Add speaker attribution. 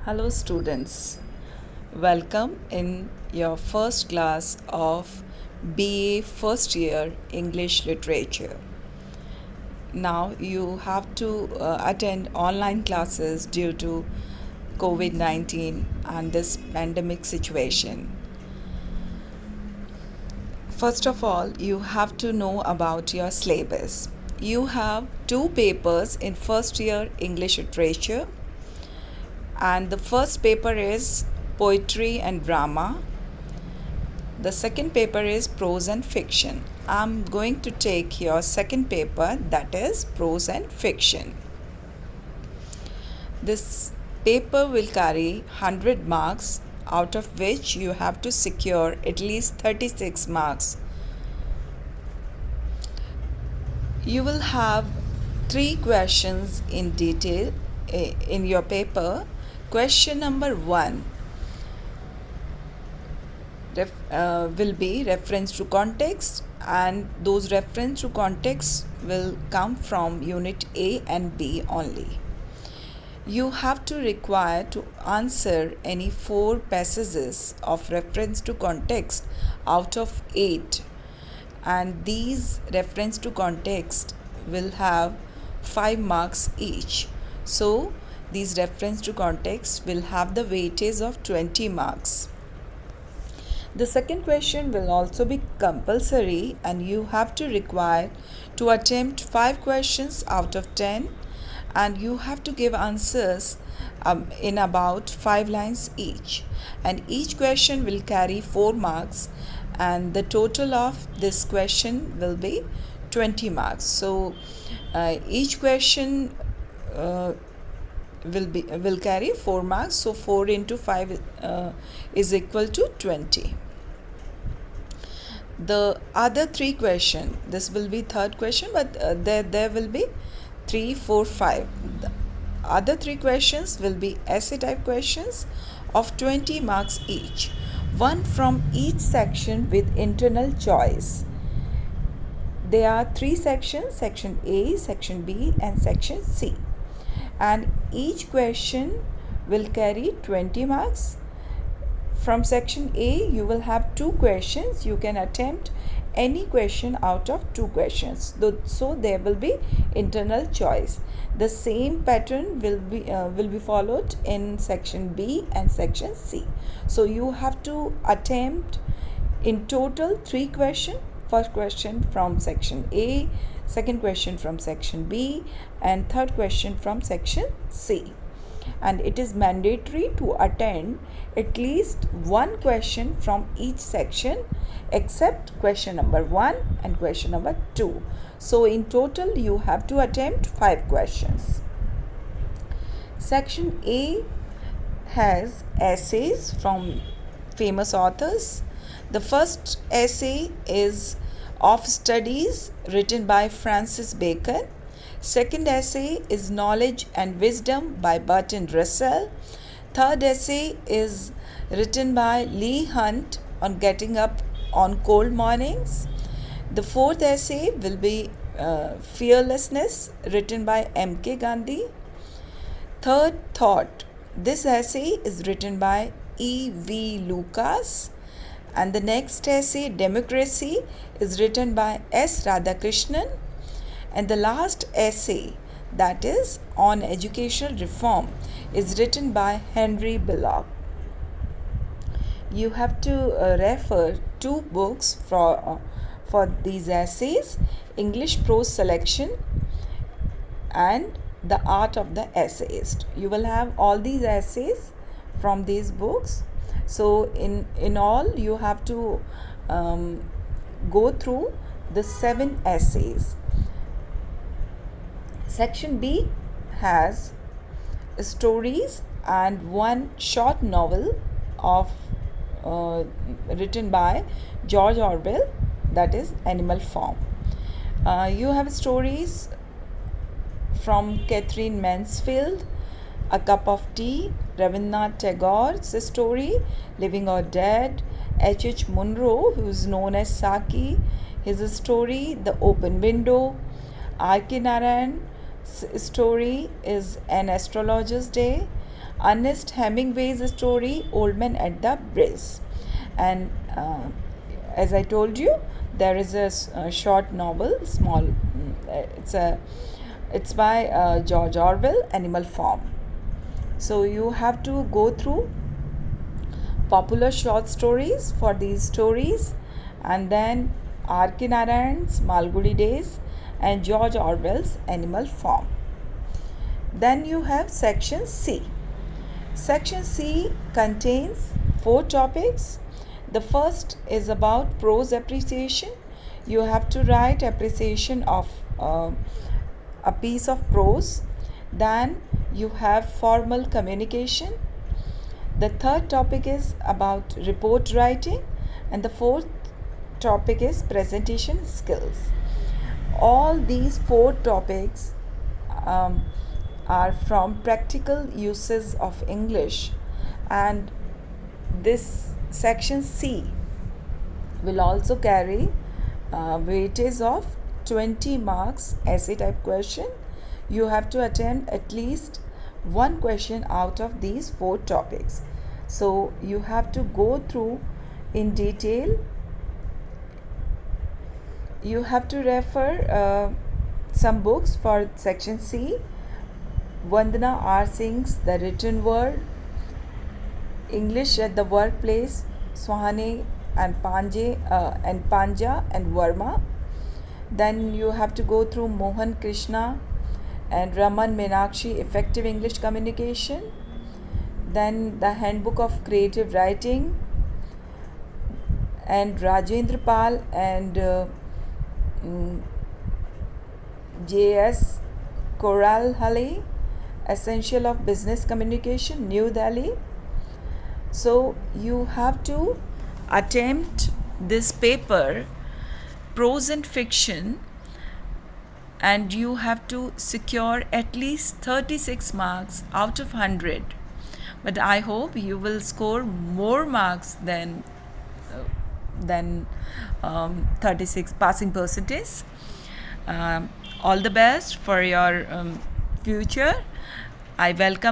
Speaker 1: Hello students, welcome in your first class of BA first year English Literature. Now you have to attend online classes due to COVID-19 and this pandemic situation. First of all, you have to know about your syllabus. You have 2 papers in first year English Literature, and the first paper is poetry and drama. The second paper is prose and fiction. I'm going to take your second paper, that is prose and fiction. This paper will carry 100 marks, out of which you have to secure at least 36 marks. You will have 3 questions in detail in your paper. Question number 1 will be reference to context, and those reference to context will come from unit A and B only. You have to require to answer any 4 passages of reference to context out of 8, and these reference to context will have 5 marks each. So these reference to context will have the weightage of 20 marks. The second question will also be compulsory, and you have to require to attempt 5 questions out of 10, and you have to give answers in about 5 lines each, and each question will carry 4 marks, and the total of this question will be 20 marks. So each question will carry 4 marks, so 4 into 5 is equal to 20. The other 3 question, this will be third question, but there will be 3, 4, 5. The other 3 questions will be essay type questions of 20 marks each, one from each section with internal choice. There are 3 sections: section A, section B and section C, and each question will carry 20 marks. From section A you will have 2 questions. You can attempt any question out of 2 questions, so there will be internal choice. The same pattern will be followed in section B and section C. So you have to attempt in total 3 questions. First question from section A, second question from section B, and third question from section C. And it is mandatory to attend at least 1 question from each section except question number 1 and question number 2. So in total you have to attempt 5 questions. Section A has essays from famous authors. The first essay is Of Studies, written by Francis Bacon. Second essay is Knowledge and Wisdom by Bertrand Russell. Third essay is written by Leigh Hunt on Getting Up on Cold Mornings. The fourth essay will be Fearlessness, written by M.K. Gandhi. Third Thought. This essay is written by E.V. Lucas. And the next essay, Democracy, is written by S. Radhakrishnan. And the last essay, that is on educational reform, is written by Henry Bullock. You have to refer 2 books for these essays: English Prose Selection and The Art of the Essayist. You will have all these essays from these books. So in all you have to go through the 7 essays. Section B has stories and 1 short novel of written by George Orwell, that is Animal Farm. You have stories from Catherine Mansfield, A Cup of Tea, Rabindranath Tagore's story Living or Dead, H.H. Munro, who is known as Saki, his story The Open Window. R.K. Narayan's story is An Astrologer's Day. Ernest Hemingway's story Old Man at the Bridge. And as I told you, there is a short novel, it's by George Orwell, Animal Farm. So you have to go through popular short stories for these stories, and then R.K. Narayan's Malgudi Days and George Orwell's Animal Farm. Then you have section C. Section C contains 4 topics. The first is about prose appreciation. You have to write appreciation of a piece of prose. Then you have formal communication. The third topic is about report writing, and the fourth topic is presentation skills. All these 4 topics are from practical uses of English, and this section C will also carry weightage of 20 marks essay type question. You have to attempt at least one question out of these 4 topics. So you have to go through in detail. You have to refer some books for section C. Vandana R. Singh's The Written Word, English at the Workplace, Swahane and Panja and Verma. Then you have to go through Mohan Krishna and Raman Meenakshi, Effective English Communication. Then the Handbook of Creative Writing, and Rajendra Pal and J.S. Koralhale, Essential of Business Communication, New Delhi. So you have to attempt this paper, prose and fiction, and you have to secure at least 36 marks out of 100. But I hope you will score more marks than 36 passing percentage. All the best for your future. I welcome